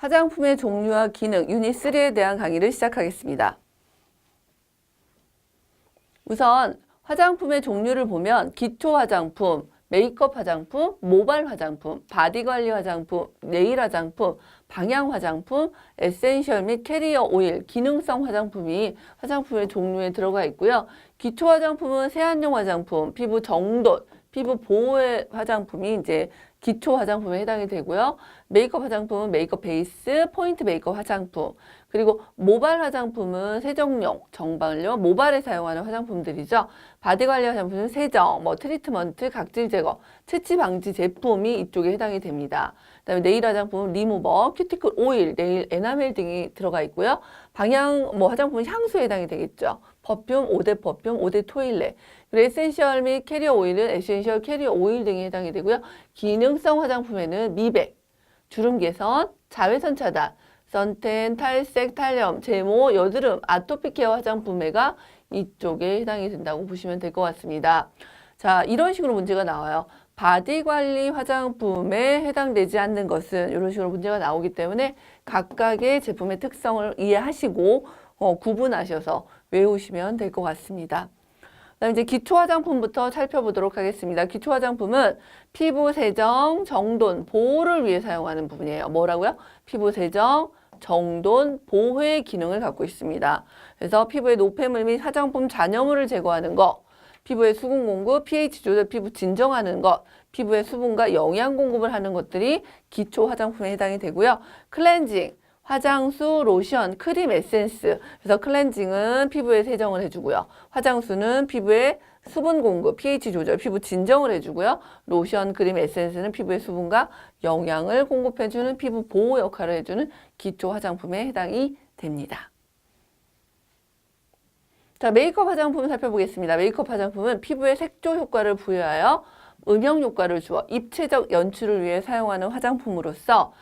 화장품의 종류와 기능 유닛 3에 대한 강의를 시작하겠습니다. 우선 화장품의 종류를 보면 기초 화장품, 메이크업 화장품, 모발 화장품, 바디 관리 화장품, 네일 화장품, 방향 화장품, 에센셜 및 캐리어 오일, 기능성 화장품이 화장품의 종류에 들어가 있고요. 기초 화장품은 세안용 화장품, 피부 정돈, 피부 보호의 화장품이 이제 기초 화장품에 해당이 되고요. 메이크업 화장품은 메이크업 베이스, 포인트 메이크업 화장품, 그리고 모발 화장품은 세정용, 정발용, 모발에 사용하는 화장품들이죠. 바디 관리 화장품은 세정, 트리트먼트, 각질 제거, 채취 방지 제품이 이쪽에 해당이 됩니다. 그다음에 네일 화장품은 리무버, 큐티클 오일, 네일 에나멜 등이 들어가 있고요. 방향 화장품은 향수에 해당이 되겠죠. 퍼퓸, 5대 퍼퓸, 5대 토일렛. 그리고 에센셜 및 캐리어 오일은 에센셜 캐리어 오일 등에 해당이 되고요. 기능성 화장품에는 미백, 주름 개선, 자외선 차단, 선텐, 탈색, 탄력, 제모, 여드름, 아토피 케어 화장품에가 이쪽에 해당이 된다고 보시면 될 것 같습니다. 자, 이런 식으로 문제가 나와요. 바디 관리 화장품에 해당되지 않는 것은 이런 식으로 문제가 나오기 때문에 각각의 제품의 특성을 이해하시고 구분하셔서 외우시면 될 것 같습니다. 그다음에 이제 기초 화장품부터 살펴보도록 하겠습니다. 기초 화장품은 피부 세정, 정돈, 보호를 위해 사용하는 부분이에요. 뭐라고요? 피부 세정, 정돈, 보호의 기능을 갖고 있습니다. 그래서 피부의 노폐물 및 화장품 잔여물을 제거하는 것, 피부의 수분 공급, pH 조절, 피부 진정하는 것, 피부의 수분과 영양 공급을 하는 것들이 기초 화장품에 해당이 되고요. 클렌징, 화장수, 로션, 크림, 에센스. 그래서 클렌징은 피부에 세정을 해주고요. 화장수는 피부에 수분 공급, pH 조절, 피부 진정을 해주고요. 로션, 크림, 에센스는 피부의 수분과 영양을 공급해주는 피부 보호 역할을 해주는 기초 화장품에 해당이 됩니다. 자, 메이크업 화장품 살펴보겠습니다. 메이크업 화장품은 피부에 색조 효과를 부여하여 음영 효과를 주어 입체적 연출을 위해 사용하는 화장품으로서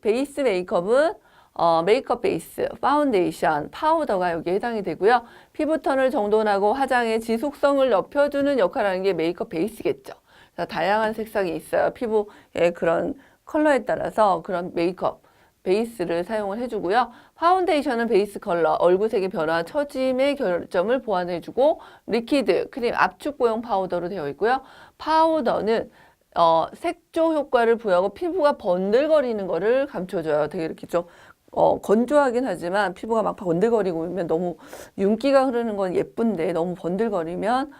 베이스 메이크업은 메이크업 베이스, 파운데이션, 파우더가 여기에 해당이 되고요. 피부톤을 정돈하고 화장의 지속성을 높여주는 역할을 하는 게 메이크업 베이스겠죠. 그래서 다양한 색상이 있어요. 피부의 그런 컬러에 따라서 그런 메이크업 베이스를 사용을 해주고요. 파운데이션은 베이스 컬러, 얼굴색의 변화, 처짐의 결점을 보완해주고 리퀴드, 크림, 압축 보형 파우더로 되어 있고요. 파우더는 색조 효과를 부여하고 피부가 번들거리는 거를 감춰줘요. 되게 이렇게 좀 건조하긴 하지만 피부가 막 번들거리고 있으면 너무 윤기가 흐르는 건 예쁜데 너무 번들거리면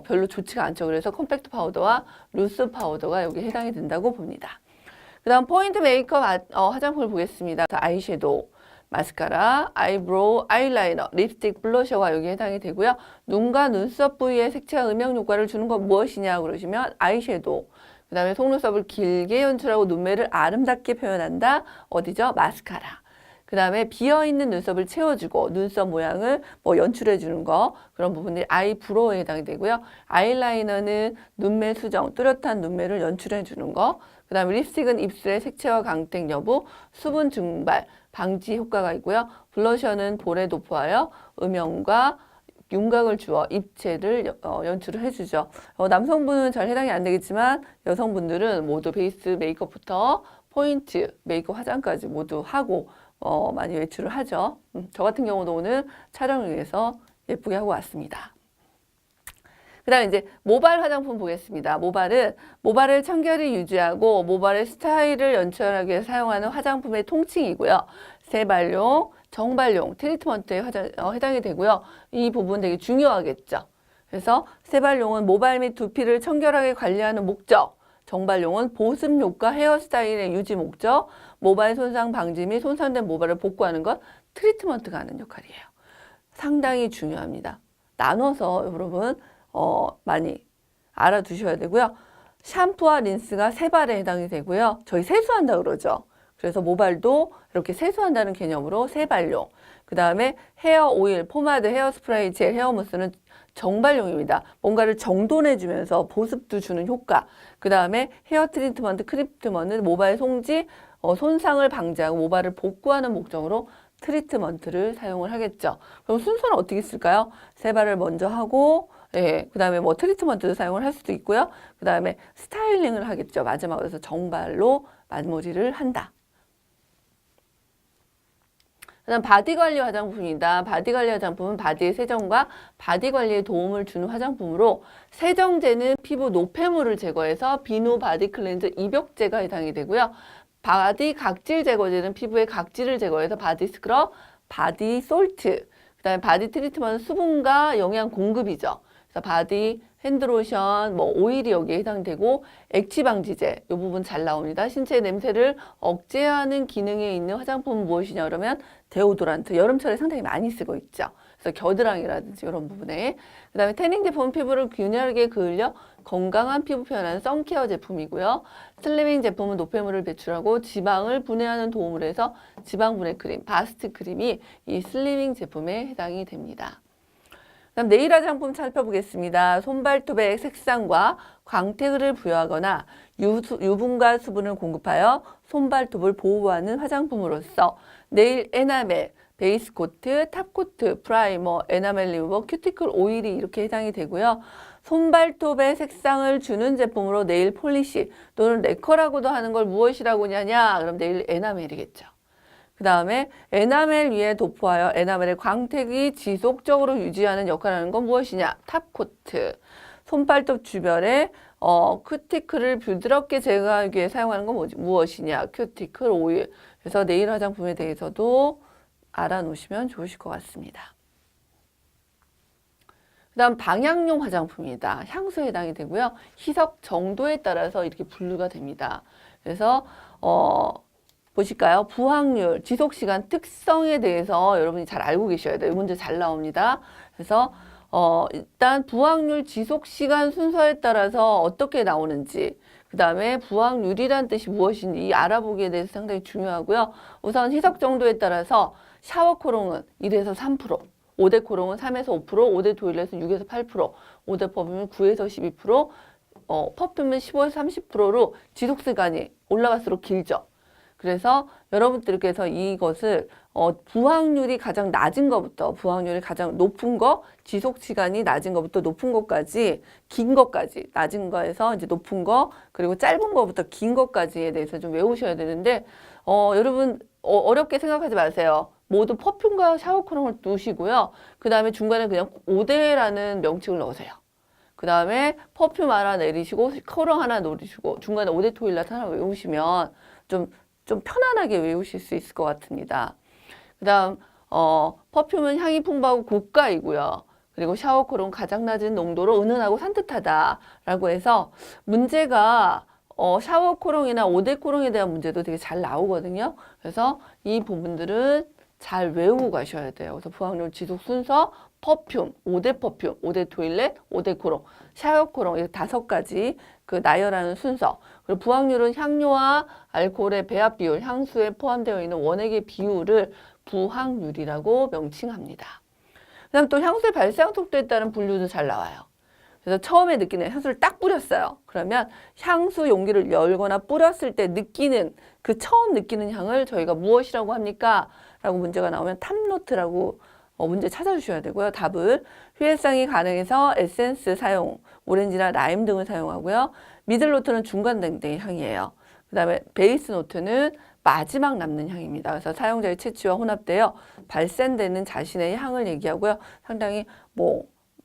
별로 좋지가 않죠. 그래서 컴팩트 파우더와 루스 파우더가 여기 해당이 된다고 봅니다. 그 다음 포인트 메이크업 화장품을 보겠습니다. 아이섀도우, 마스카라, 아이브로우, 아이라이너, 립스틱, 블러셔가 여기 해당이 되고요. 눈과 눈썹 부위에 색채와 음영 효과를 주는 건 무엇이냐 그러시면 아이섀도우. 그 다음에 속눈썹을 길게 연출하고 눈매를 아름답게 표현한다. 어디죠? 마스카라. 그 다음에 비어있는 눈썹을 채워주고 눈썹 모양을 연출해주는 거 그런 부분들이 아이브로우에 해당이 되고요. 아이라이너는 눈매 수정, 뚜렷한 눈매를 연출해주는 거. 그 다음에 립스틱은 입술의 색채와 강택 여부, 수분 증발, 방지 효과가 있고요. 블러셔는 볼에 도포하여 음영과 윤곽을 주어 입체를 연출을 해주죠. 남성분은 잘 해당이 안 되겠지만 여성분들은 모두 베이스 메이크업부터 포인트 메이크업 화장까지 모두 하고 많이 외출을 하죠. 저 같은 경우도 오늘 촬영을 위해서 예쁘게 하고 왔습니다. 그 다음에 이제 모발 화장품 보겠습니다. 모발을 청결히 유지하고 모발의 스타일을 연출하기 위해 사용하는 화장품의 통칭이고요. 세발용, 정발용, 트리트먼트에 해당이 되고요. 이 부분 되게 중요하겠죠. 그래서 세발용은 모발 및 두피를 청결하게 관리하는 목적, 정발용은 보습 효과, 헤어스타일의 유지 목적, 모발 손상 방지 및 손상된 모발을 복구하는 것, 트리트먼트가 하는 역할이에요. 상당히 중요합니다. 나눠서 여러분 많이 알아두셔야 되고요. 샴푸와 린스가 세발에 해당이 되고요. 저희 세수한다 그러죠. 그래서 모발도 이렇게 세수한다는 개념으로 세발용. 그 다음에 헤어 오일, 포마드, 헤어스프레이, 젤, 헤어무스는 정발용입니다. 뭔가를 정돈해주면서 보습도 주는 효과. 그 다음에 헤어 트리트먼트, 크립트먼트는 모발 송지, 손상을 방지하고 모발을 복구하는 목적으로 트리트먼트를 사용을 하겠죠. 그럼 순서는 어떻게 쓸까요? 세발을 먼저 하고 그 다음에 트리트먼트도 사용을 할 수도 있고요. 그 다음에 스타일링을 하겠죠. 마지막으로 정발로 마무리를 한다. 그다음 바디 관리 화장품이다. 바디 관리 화장품은 바디의 세정과 바디 관리에 도움을 주는 화장품으로 세정제는 피부 노폐물을 제거해서 비누 바디 클렌저 입욕제가 해당이 되고요. 바디 각질 제거제는 피부의 각질을 제거해서 바디 스크럽, 바디 솔트, 그다음에 바디 트리트먼트 수분과 영양 공급이죠. 그래서 바디 핸드로션, 뭐 오일이 여기에 해당되고 액취 방지제 이 부분 잘 나옵니다. 신체 냄새를 억제하는 기능에 있는 화장품은 무엇이냐 그러면 데오도란트, 여름철에 상당히 많이 쓰고 있죠. 그래서 겨드랑이라든지 이런 부분에. 그다음에 태닝 제품은 피부를 균일하게 그을려 건강한 피부 표현하는 선케어 제품이고요. 슬리밍 제품은 노폐물을 배출하고 지방을 분해하는 도움을 해서 지방 분해 크림, 바스트 크림이 이 슬리밍 제품에 해당이 됩니다. 그다음 네일 화장품 살펴보겠습니다. 손발톱의 색상과 광택을 부여하거나 유분과 수분을 공급하여 손발톱을 보호하는 화장품으로서 네일 에나멜, 베이스 코트, 탑 코트, 프라이머, 에나멜 리무버, 큐티클 오일이 이렇게 해당이 되고요. 손발톱의 색상을 주는 제품으로 네일 폴리시 또는 레커라고도 하는 걸 무엇이라고 하냐? 그럼 네일 에나멜이겠죠. 그 다음에 에나멜 위에 도포하여 에나멜의 광택이 지속적으로 유지하는 역할을 하는 건 무엇이냐? 탑코트. 손발톱 주변에 큐티클을 부드럽게 제거하기 위해 사용하는 건 무엇이냐? 큐티클 오일. 그래서 네일 화장품에 대해서도 알아놓으시면 좋으실 것 같습니다. 그 다음 방향용 화장품이다. 향수에 해당이 되고요. 희석 정도에 따라서 이렇게 분류가 됩니다. 그래서 보실까요? 부항률, 지속시간 특성에 대해서 여러분이 잘 알고 계셔야 돼요. 이 문제 잘 나옵니다. 그래서 일단 부항률, 지속시간 순서에 따라서 어떻게 나오는지, 그 다음에 부항률이란 뜻이 무엇인지 알아보기에 대해서 상당히 중요하고요. 우선 희석 정도에 따라서 샤워 코롱은 1에서 3%, 5대 코롱은 3에서 5%, 5대 토일렛은 6에서 8%, 5대 퍼퓸은 9에서 12%, 퍼퓸은 15에서 30%로 지속시간이 올라갈수록 길죠. 그래서 여러분들께서 이것을 부항률이 가장 낮은 것부터 부항률이 가장 높은 거, 지속 시간이 낮은 것부터 높은 것까지, 긴 것까지, 낮은 거에서 이제 높은 거, 그리고 짧은 거부터 긴 것까지에 대해서 좀 외우셔야 되는데 여러분 어렵게 생각하지 마세요. 모두 퍼퓸과 샤워 크림을 두시고요. 그 다음에 중간에 그냥 5대라는 명칭을 넣으세요. 그 다음에 퍼퓸 하나 내리시고 커롱 하나 놓으시고 중간에 5대 토일렛 하나 외우시면 좀 편안하게 외우실 수 있을 것 같습니다. 그 다음 퍼퓸은 향이 풍부하고 고가이고요. 그리고 샤워 콜은 가장 낮은 농도로 은은하고 산뜻하다라고 해서 문제가 샤워 코롱이나 5대 코롱에 대한 문제도 되게 잘 나오거든요. 그래서 이 부분들은 잘 외우고 가셔야 돼요. 그래서 부항률 지속 순서, 퍼퓸, 5대 퍼퓸, 5대 토일렛, 5대 코롱, 샤워 코롱 이 5가지 그 나열하는 순서. 그리고 부항률은 향료와 알코올의 배합 비율, 향수에 포함되어 있는 원액의 비율을 부항률이라고 명칭합니다. 그다음 또 향수의 발생 속도에 따른 분류도 잘 나와요. 그래서 처음에 느끼는 향수를 딱 뿌렸어요. 그러면 향수 용기를 열거나 뿌렸을 때 느끼는 그 처음 느끼는 향을 저희가 무엇이라고 합니까? 라고 문제가 나오면 탑노트라고 문제 찾아주셔야 되고요. 답을 휴대성이 가능해서 에센스 사용, 오렌지나 라임 등을 사용하고요. 미들 노트는 중간 등의 향이에요. 그 다음에 베이스 노트는 마지막 남는 향입니다. 그래서 사용자의 채취와 혼합되어 발산되는 자신의 향을 얘기하고요. 상당히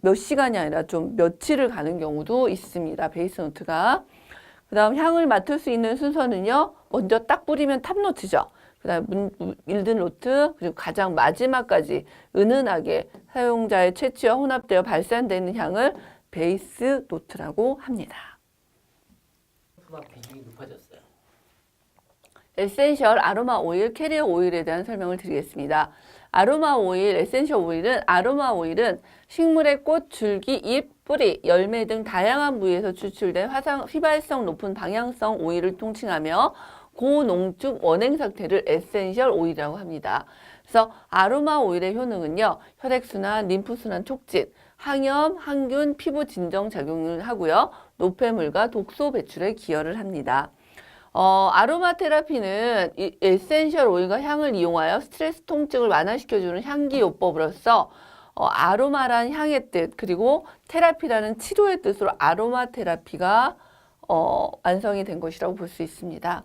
몇 시간이 아니라 좀 며칠을 가는 경우도 있습니다. 베이스 노트가. 그 다음 향을 맡을 수 있는 순서는요. 먼저 딱 뿌리면 탑노트죠. 그 다음 밀든 노트, 그리고 가장 마지막까지 은은하게 사용자의 채취와 혼합되어 발산되는 향을 베이스 노트라고 합니다. 비중이 높아졌어요. 에센셜 아로마 오일, 캐리어 오일에 대한 설명을 드리겠습니다. 아로마 오일, 에센셜 오일은 아로마 오일은 식물의 꽃, 줄기, 잎, 뿌리, 열매 등 다양한 부위에서 추출된 휘발성 높은 방향성 오일을 통칭하며 고농축 원액 상태를 에센셜 오일이라고 합니다. 그래서 아로마 오일의 효능은요. 혈액순환, 림프순환 촉진, 항염, 항균, 피부 진정 작용을 하고요. 노폐물과 독소 배출에 기여를 합니다. 아로마 테라피는 에센셜 오일과 향을 이용하여 스트레스 통증을 완화시켜주는 향기요법으로서 아로마란 향의 뜻, 그리고 테라피라는 치료의 뜻으로 아로마 테라피가 완성이 된 것이라고 볼 수 있습니다.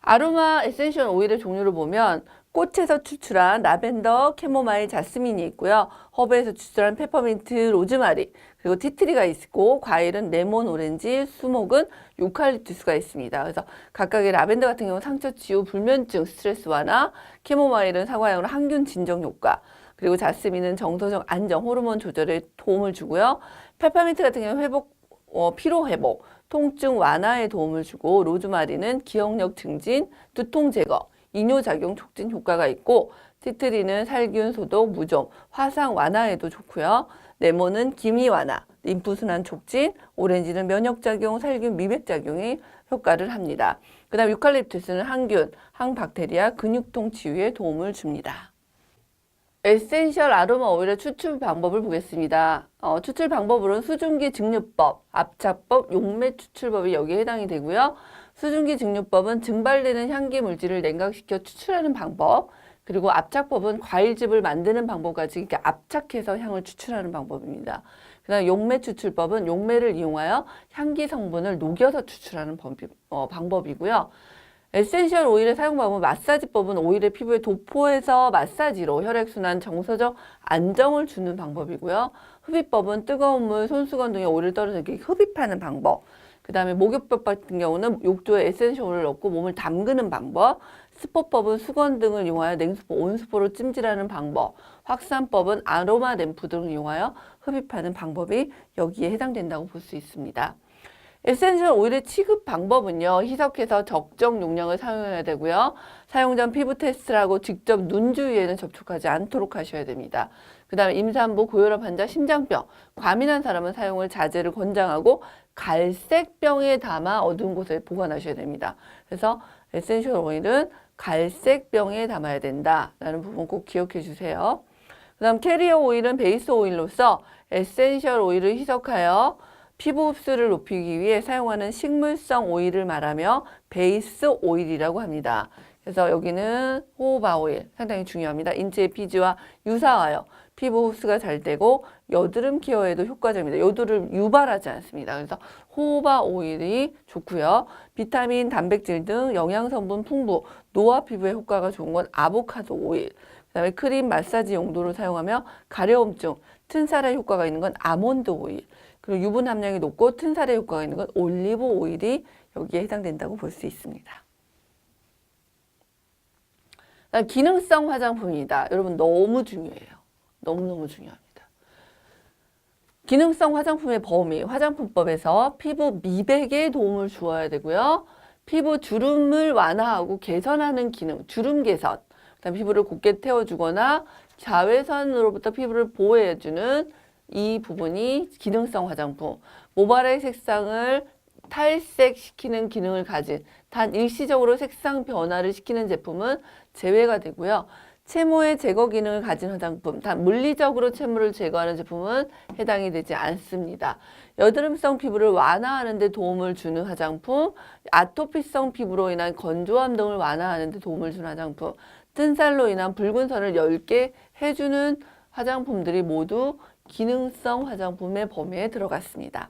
아로마 에센셜 오일의 종류를 보면 꽃에서 추출한 라벤더, 캐모마일, 자스민이 있고요. 허브에서 추출한 페퍼민트, 로즈마리, 그리고 티트리가 있고, 과일은 레몬, 오렌지, 수목은 유칼립투스가 있습니다. 그래서 각각의 라벤더 같은 경우는 상처 치유, 불면증, 스트레스 완화, 캐모마일은 사과향으로 항균 진정 효과, 그리고 자스민은 정서적 안정, 호르몬 조절에 도움을 주고요. 페퍼민트 같은 경우는 회복, 피로 회복, 통증 완화에 도움을 주고, 로즈마리는 기억력 증진, 두통 제거, 이뇨작용 촉진 효과가 있고, 티트리는 살균 소독, 무좀, 화상 완화에도 좋고요. 레몬은 기미 완화, 림프순환 촉진, 오렌지는 면역작용, 살균, 미백작용이 효과를 합니다. 그 다음 유칼립투스는 항균, 항박테리아, 근육통 치유에 도움을 줍니다. 에센셜 아로마 오일의 추출 방법을 보겠습니다. 추출 방법으로는 수증기 증류법, 압착법, 용매 추출법이 여기에 해당이 되고요. 수증기 증류법은 증발되는 향기 물질을 냉각시켜 추출하는 방법, 그리고 압착법은 과일즙을 만드는 방법까지 이렇게 압착해서 향을 추출하는 방법입니다. 그다음 용매 추출법은 용매를 이용하여 향기 성분을 녹여서 추출하는 방법이고요. 에센셜 오일의 사용 방법은 마사지법은 오일의 피부에 도포해서 마사지로 혈액순환 정서적 안정을 주는 방법이고요. 흡입법은 뜨거운 물, 손수건 등에 오일을 떨어서 이렇게 흡입하는 방법. 그 다음에 목욕법 같은 경우는 욕조에 에센셜 오일을 넣고 몸을 담그는 방법. 스포법은 수건 등을 이용하여 냉수포, 온수포로 찜질하는 방법. 확산법은 아로마 램프 등을 이용하여 흡입하는 방법이 여기에 해당된다고 볼 수 있습니다. 에센셜 오일의 취급 방법은요. 희석해서 적정 용량을 사용해야 되고요. 사용 전 피부 테스트를 하고 직접 눈 주위에는 접촉하지 않도록 하셔야 됩니다. 그 다음에 임산부, 고혈압 환자, 심장병, 과민한 사람은 사용을 자제를 권장하고 갈색병에 담아 어두운 곳에 보관하셔야 됩니다. 그래서 에센셜 오일은 갈색병에 담아야 된다라는 부분 꼭 기억해 주세요. 그 다음 캐리어 오일은 베이스 오일로서 에센셜 오일을 희석하여 피부 흡수를 높이기 위해 사용하는 식물성 오일을 말하며 베이스 오일이라고 합니다. 그래서 여기는 호호바 오일 상당히 중요합니다. 인체의 피지와 유사하여 피부 흡수가 잘 되고 여드름 케어에도 효과적입니다. 여드름을 유발하지 않습니다. 그래서 호호바 오일이 좋고요. 비타민, 단백질 등 영양성분 풍부, 노화 피부에 효과가 좋은 건 아보카도 오일. 그다음에 크림, 마사지 용도로 사용하며 가려움증, 튼살에 효과가 있는 건 아몬드 오일. 그리고 유분 함량이 높고 튼살에 효과가 있는 건 올리브 오일이 여기에 해당된다고 볼 수 있습니다. 기능성 화장품입니다. 여러분 너무 중요해요. 너무너무 중요합니다. 기능성 화장품의 범위, 화장품법에서 피부 미백에 도움을 주어야 되고요. 피부 주름을 완화하고 개선하는 기능, 주름 개선, 그다음 피부를 곱게 태워주거나 자외선으로부터 피부를 보호해주는 이 부분이 기능성 화장품. 모발의 색상을 탈색시키는 기능을 가진 단 일시적으로 색상 변화를 시키는 제품은 제외가 되고요. 채모의 제거 기능을 가진 화장품, 단 물리적으로 채모를 제거하는 제품은 해당이 되지 않습니다. 여드름성 피부를 완화하는 데 도움을 주는 화장품, 아토피성 피부로 인한 건조함 등을 완화하는 데 도움을 주는 화장품, 뜬살로 인한 붉은 선을 엷게 해주는 화장품들이 모두 기능성 화장품의 범위에 들어갔습니다.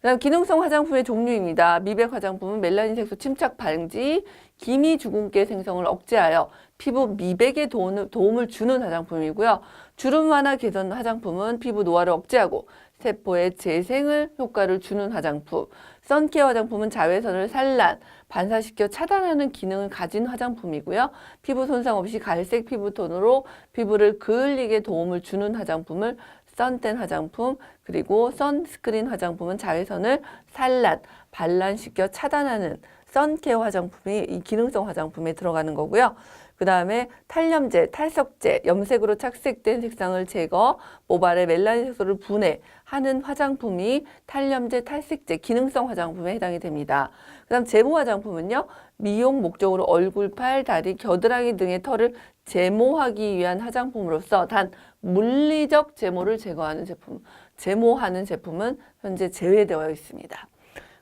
그 다음 기능성 화장품의 종류입니다. 미백 화장품은 멜라닌 색소 침착 방지, 기미 주근깨 생성을 억제하여 피부 미백에 도움을 주는 화장품이고요. 주름 완화 개선 화장품은 피부 노화를 억제하고 세포의 재생을 효과를 주는 화장품. 선케어 화장품은 자외선을 산란, 반사시켜 차단하는 기능을 가진 화장품이고요. 피부 손상 없이 갈색 피부톤으로 피부를 그을리게 도움을 주는 화장품을 선텐 화장품, 그리고 선스크린 화장품은 자외선을 산란, 반란시켜 차단하는 선케어 화장품이 이 기능성 화장품에 들어가는 거고요. 그 다음에 탈염제, 탈석제, 염색으로 착색된 색상을 제거, 모발의 멜라닌 색소를 분해하는 화장품이 탈염제, 탈색제, 기능성 화장품에 해당이 됩니다. 그 다음 제모 화장품은요. 미용 목적으로 얼굴, 팔, 다리, 겨드랑이 등의 털을 제모하기 위한 화장품으로서 단 물리적 제모를 제거하는 제품, 제모하는 제품은 현재 제외되어 있습니다.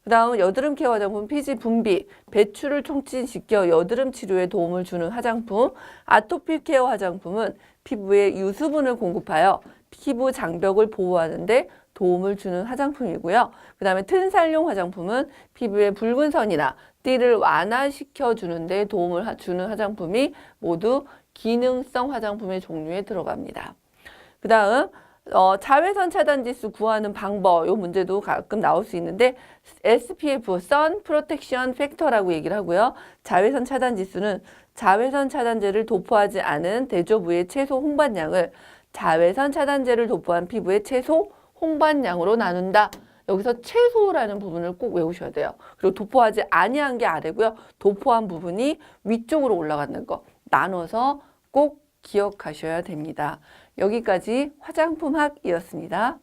그 다음 여드름 케어 화장품, 피지 분비, 배출을 촉진시켜 여드름 치료에 도움을 주는 화장품, 아토피 케어 화장품은 피부에 유수분을 공급하여 피부 장벽을 보호하는 데 도움을 주는 화장품이고요. 그 다음에 튼살용 화장품은 피부에 붉은 선이나 띠를 완화시켜 주는데 도움을 주는 화장품이 모두 기능성 화장품의 종류에 들어갑니다. 그 다음 자외선 차단 지수 구하는 방법, 이 문제도 가끔 나올 수 있는데 SPF, Sun Protection Factor라고 얘기를 하고요. 자외선 차단 지수는 자외선 차단제를 도포하지 않은 대조부의 최소 홍반량을 자외선 차단제를 도포한 피부의 최소 홍반량으로 나눈다. 여기서 최소라는 부분을 꼭 외우셔야 돼요. 그리고 도포하지 아니한 게 아래고요. 도포한 부분이 위쪽으로 올라가는 거 나눠서 꼭 기억하셔야 됩니다. 여기까지 화장품학이었습니다.